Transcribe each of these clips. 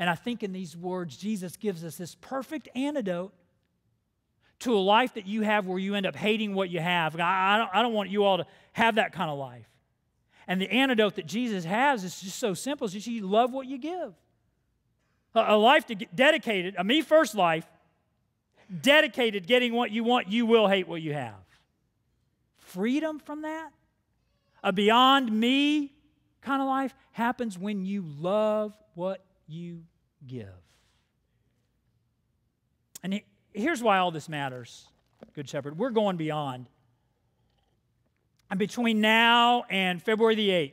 And I think in these words, Jesus gives us this perfect antidote to a life that you have where you end up hating what you have. I don't want you all to have that kind of life. And the antidote that Jesus has is just so simple. It's just you love what you give. A life dedicated, a me-first life, dedicated getting what you want, you will hate what you have. Freedom from that, a beyond me kind of life, happens when you love what you give. And here's why all this matters, Good Shepherd. We're going beyond. And between now and February the 8th,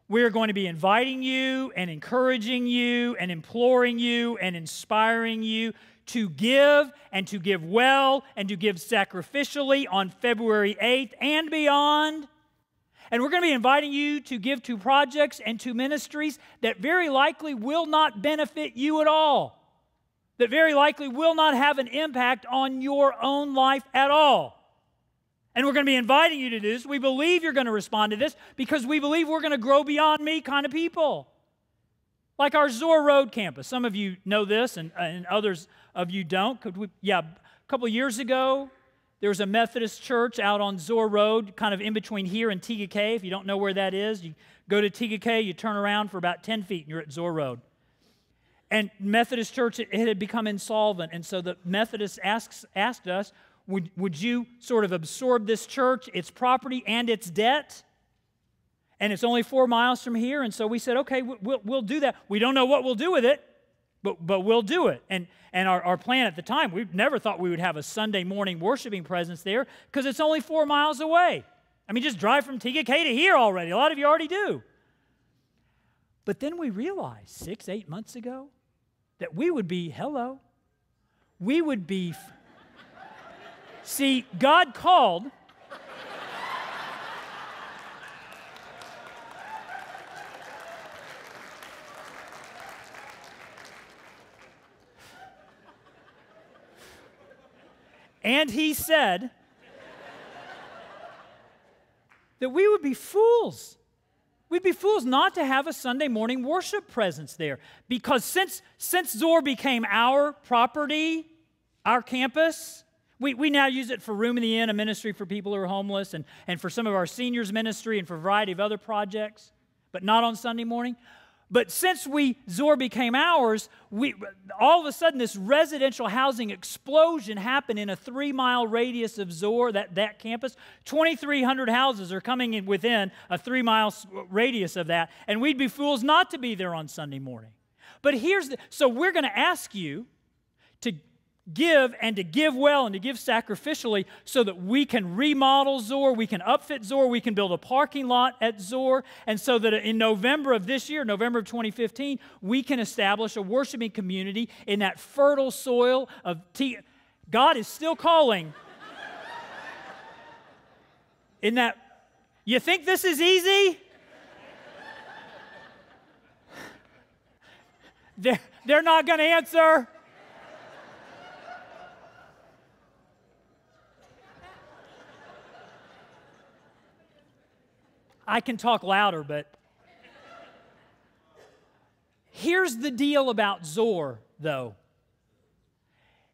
we're going to be inviting you and encouraging you and imploring you and inspiring you to give and to give well and to give sacrificially on February 8th and beyond. And we're going to be inviting you to give to projects and to ministries that very likely will not benefit you at all, that very likely will not have an impact on your own life at all. And we're going to be inviting you to do this. We believe you're going to respond to this because we believe we're going to grow beyond me kind of people. Like our Zor Road campus. Some of you know this and others of you don't. A couple years ago, there was a Methodist church out on Zor Road, kind of in between here and Tegakay. If you don't know where that is, you go to Tegakay, you turn around for about 10 feet, and you're at Zor Road. And Methodist church, it had become insolvent, and so the Methodists asked us, would you sort of absorb this church, its property, and its debt? And it's only 4 miles from here, and so we said, okay, we'll do that. We don't know what we'll do with it, but we'll do it. And our plan at the time, we never thought we would have a Sunday morning worshiping presence there because it's only 4 miles away. I mean, just drive from Tegakay to here already. A lot of you already do. But then we realized 6-8 months ago that we would be, see, God called. And He said that we would be fools. We'd be fools not to have a Sunday morning worship presence there. Because since Zor became our property, our campus, we now use it for Room in the Inn, a ministry for people who are homeless, and for some of our seniors ministry and for a variety of other projects, but not on Sunday morning. But since Zor became ours, all of a sudden this residential housing explosion happened in a 3-mile radius of Zor, that campus. 2,300 houses are coming in within a 3-mile radius of that, and we'd be fools not to be there on Sunday morning. But so we're going to ask you to give and to give well and to give sacrificially so that we can remodel Zor, we can upfit Zor, we can build a parking lot at Zor, and so that in November of this year, November of 2015, we can establish a worshiping community in that fertile soil of God is still calling. You think this is easy? They're not going to answer. I can talk louder, but here's the deal about Zor, though,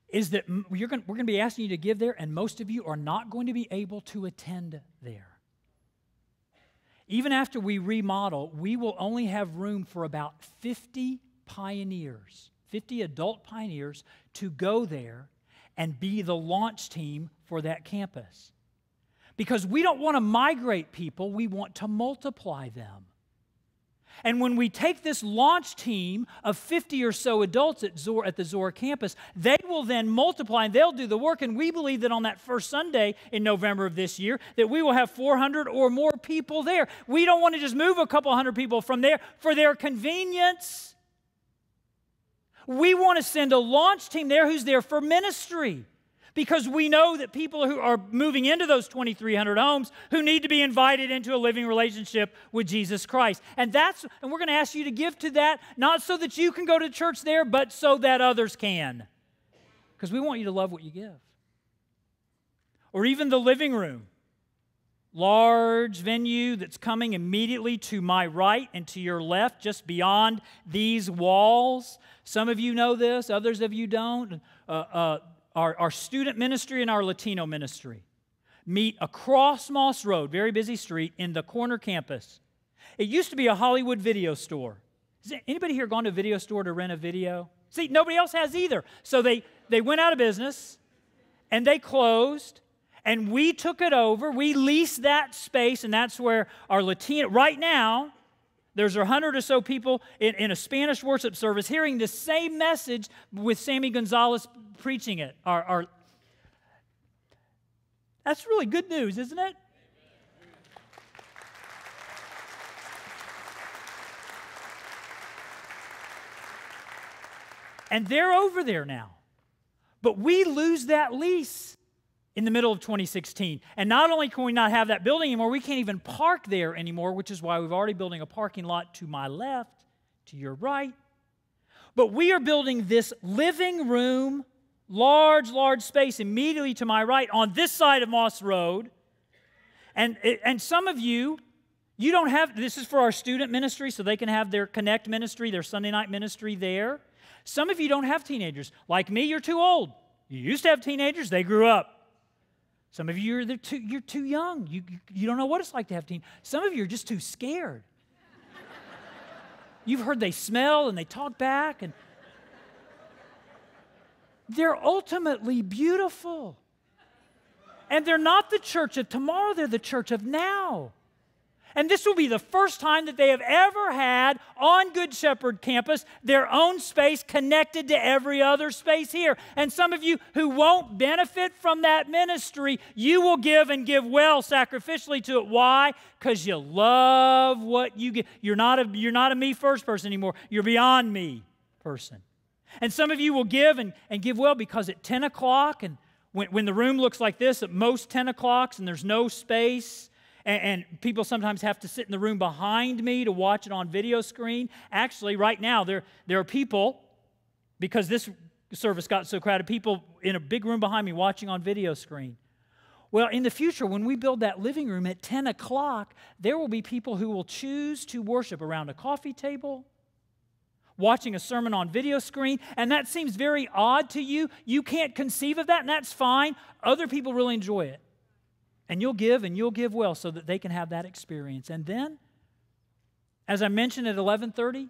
is that we're going to be asking you to give there, and most of you are not going to be able to attend there. Even after we remodel, we will only have room for about 50 pioneers, 50 adult pioneers, to go there and be the launch team for that campus. Because we don't want to migrate people, we want to multiply them. And when we take this launch team of 50 or so adults at the Zor campus, they will then multiply and they'll do the work. And we believe that on that first Sunday in November of this year, that we will have 400 or more people there. We don't want to just move a couple hundred people from there for their convenience. We want to send a launch team there who's there for ministry. Because we know that people who are moving into those 2,300 homes who need to be invited into a living relationship with Jesus Christ. And we're going to ask you to give to that, not so that you can go to church there, but so that others can. Because we want you to love what you give. Or even the living room. large venue that's coming immediately to my right and to your left, just beyond these walls. Some of you know this, others of you don't. Our student ministry and our Latino ministry meet across Moss Road, very busy street, in the corner campus. It used to be a Hollywood video store. Has anybody here gone to a video store to rent a video? See, nobody else has either. So they went out of business, and they closed, and we took it over. We leased that space, and that's where our Latino, right now, there's 100 or so people in a Spanish worship service hearing the same message with Sammy Gonzalez preaching it. That's really good news, isn't it? And they're over there now. But we lose that lease in the middle of 2016. And not only can we not have that building anymore, we can't even park there anymore, which is why we've already building a parking lot to my left, to your right. But we are building this living room, large space immediately to my right on this side of Moss Road. And some of you, you don't have, this is for our student ministry, so they can have their Connect ministry, their Sunday night ministry there. Some of you don't have teenagers. Like me, you're too old. You used to have teenagers, they grew up. Some of you, you're too young. You don't know what it's like to have teenagers. Some of you are just too scared. You've heard they smell and they talk back, and they're ultimately beautiful. And they're not the church of tomorrow, they're the church of now. And this will be the first time that they have ever had on Good Shepherd campus their own space connected to every other space here. And some of you who won't benefit from that ministry, you will give and give well sacrificially to it. Why? Because you love what you give. You're not a me first person anymore. You're beyond me person. And some of you will give and give well because at 10 o'clock, and when the room looks like this, at most 10 o'clocks, and there's no space, and people sometimes have to sit in the room behind me to watch it on video screen. Actually, right now, there are people, because this service got so crowded, people in a big room behind me watching on video screen. Well, in the future, when we build that living room at 10 o'clock, there will be people who will choose to worship around a coffee table, watching a sermon on video screen, and that seems very odd to you. You can't conceive of that, and that's fine. Other people really enjoy it. And you'll give well so that they can have that experience. And then, as I mentioned at 11:30,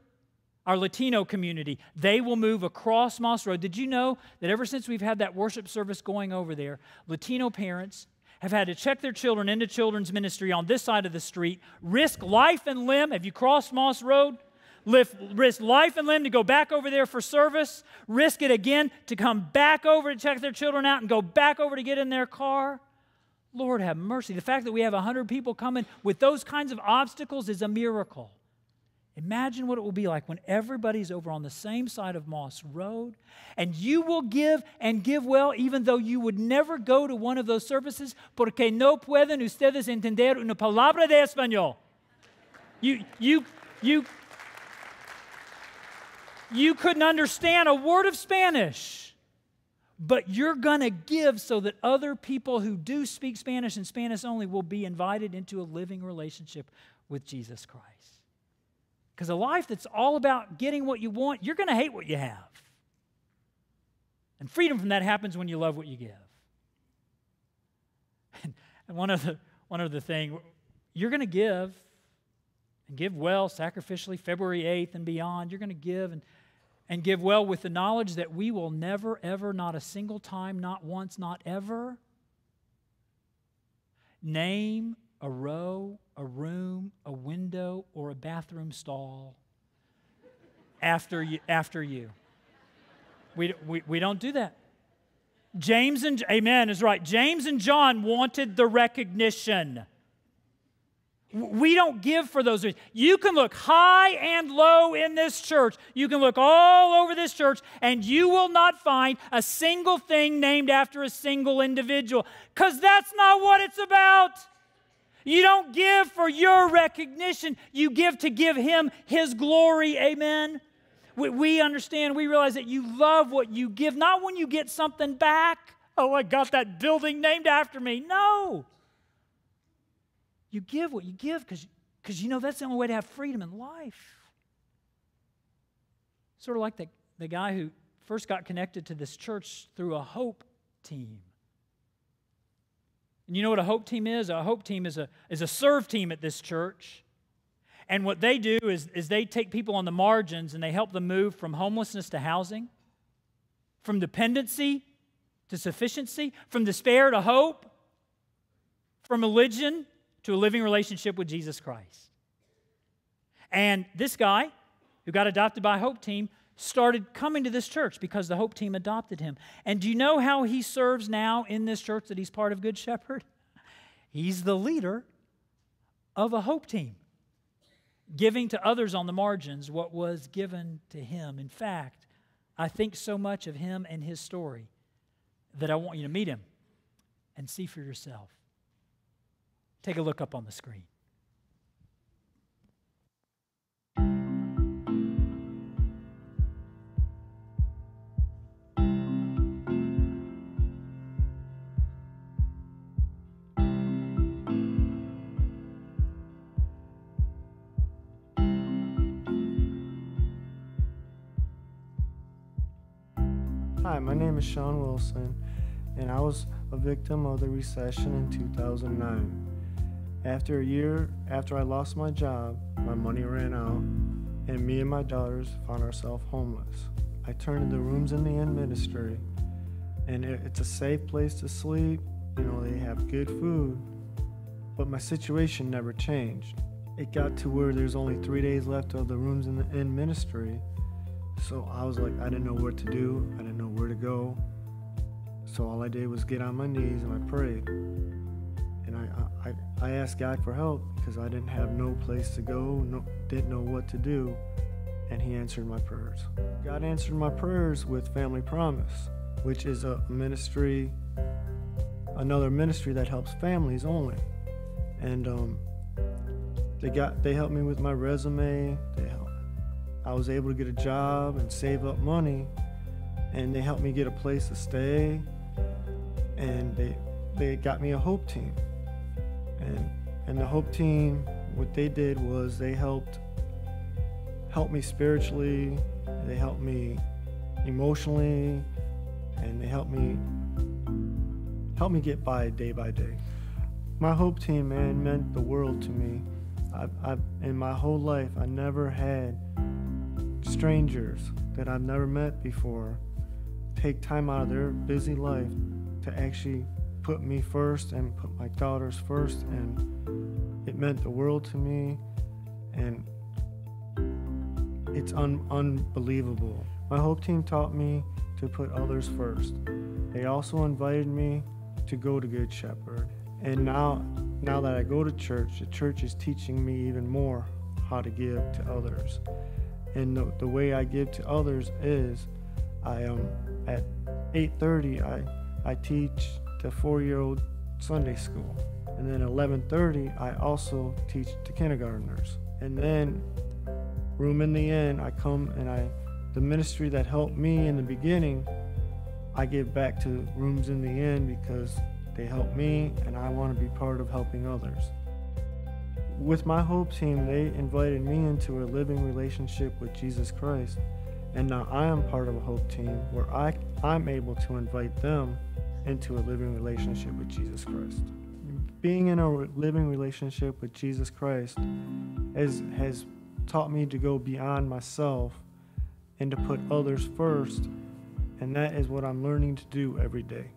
our Latino community, they will move across Moss Road. Did you know that ever since we've had that worship service going over there, Latino parents have had to check their children into children's ministry on this side of the street, risk life and limb. Have you crossed Moss Road? Risk life and limb to go back over there for service, risk it again to come back over to check their children out and go back over to get in their car. Lord have mercy. The fact that we have 100 people coming with those kinds of obstacles is a miracle. Imagine what it will be like when everybody's over on the same side of Moss Road, and you will give and give well, even though you would never go to one of those services, porque no pueden ustedes entender una palabra de español. You couldn't understand a word of Spanish. But you're going to give so that other people who do speak Spanish and Spanish only will be invited into a living relationship with Jesus Christ. Because a life that's all about getting what you want, you're going to hate what you have. And freedom from that happens when you love what you give. And one other thing, you're going to give, and give well, sacrificially, February 8th and beyond. You're going to give and give well with the knowledge that we will never, ever, not a single time, not once, not ever, name a row, a room, a window, or a bathroom stall after you. We don't do that. James and, amen, is right. James and John wanted the recognition. We don't give for those reasons. You can look high and low in this church. You can look all over this church, and you will not find a single thing named after a single individual, because that's not what it's about. You don't give for your recognition. You give to give Him His glory. Amen? We understand, we realize that you love what you give, not when you get something back. Oh, I got that building named after me. No. You give what you give because you know that's the only way to have freedom in life. Sort of like the guy who first got connected to this church through a hope team. And you know what a hope team is? A hope team is a serve team at this church. And what they do is they take people on the margins and they help them move from homelessness to housing, from dependency to sufficiency, from despair to hope, from religion to a living relationship with Jesus Christ. And this guy who got adopted by a hope team started coming to this church because the hope team adopted him. And do you know how he serves now in this church that he's part of Good Shepherd? He's the leader of a hope team, giving to others on the margins what was given to him. In fact, I think so much of him and his story that I want you to meet him and see for yourself. Take a look up on the screen. Hi, my name is Sean Wilson, and I was a victim of the recession in 2009. After a year after I lost my job, my money ran out, and me and my daughters found ourselves homeless. I turned to the Rooms in the Inn ministry, and it's a safe place to sleep. You know, they have good food, but my situation never changed. It got to where there's only 3 days left of the Rooms in the Inn ministry. So I was like, I didn't know what to do. I didn't know where to go. So all I did was get on my knees and I prayed. And I asked God for help because I didn't have no place to go, didn't know what to do. And He answered my prayers. God answered my prayers with Family Promise, which is a ministry, another ministry that helps families only. And they helped me with my resume. I was able to get a job and save up money, and they helped me get a place to stay, and they got me a hope team. And the hope team, what they did was they helped me spiritually, they helped me emotionally, and they helped me get by day. My hope team, man, meant the world to me. In my whole life, I never had strangers that I've never met before take time out of their busy life to actually put me first and put my daughters first, and it meant the world to me, and it's unbelievable. My hope team taught me to put others first. They also invited me to go to Good Shepherd, and now that I go to church, the church is teaching me even more how to give to others. And the way I give to others is at 8:30 I teach the 4-year-old Sunday school, and then 11:30 I also teach the kindergartners. And then Room in the Inn, I come and the ministry that helped me in the beginning, I give back to Rooms in the Inn because they helped me, and I want to be part of helping others. With my hope team, they invited me into a living relationship with Jesus Christ, and now I am part of a hope team where I'm able to invite them into a living relationship with Jesus Christ. Being in a living relationship with Jesus Christ has taught me to go beyond myself and to put others first, and that is what I'm learning to do every day.